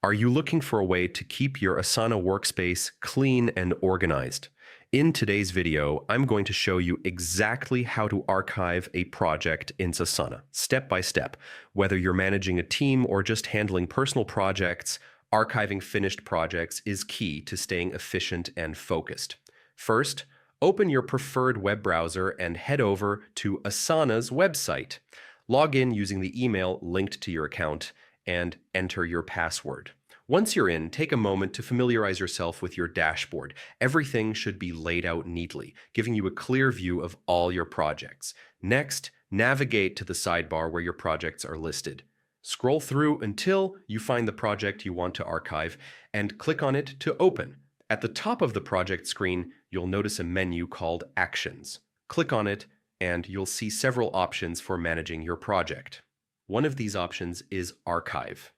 Are you looking for a way to keep your Asana workspace clean and organized? In today's video, I'm going to show you exactly how to archive a project in Asana, step by step. Whether you're managing a team or just handling personal projects, archiving finished projects is key to staying efficient and focused. First, open your preferred web browser and head over to Asana's website. Log in using the email linked to your account and enter your password. Once you're in, take a moment to familiarize yourself with your dashboard. Everything should be laid out neatly, giving you a clear view of all your projects. Next, navigate to the sidebar where your projects are listed. Scroll through until you find the project you want to archive and click on it to open. At the top of the project screen, you'll notice a menu called Actions. Click on it and you'll see several options for managing your project. One of these options is Archive.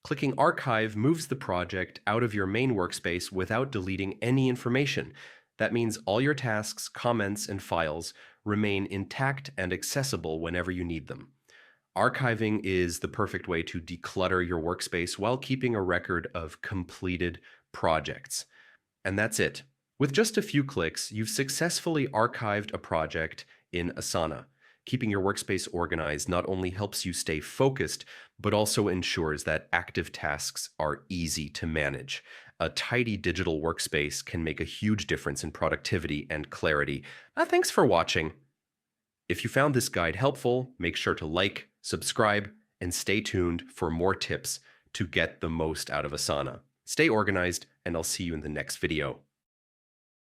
Clicking Archive moves the project out of your main workspace without deleting any information. That means all your tasks, comments, and files remain intact and accessible whenever you need them. Archiving is the perfect way to declutter your workspace while keeping a record of completed projects. And that's it. With just a few clicks, you've successfully archived a project in Asana. Keeping your workspace organized not only helps you stay focused, but also ensures that active tasks are easy to manage. A tidy digital workspace can make a huge difference in productivity and clarity. Thanks for watching. If you found this guide helpful, make sure to like, subscribe, and stay tuned for more tips to get the most out of Asana. Stay organized, and I'll see you in the next video.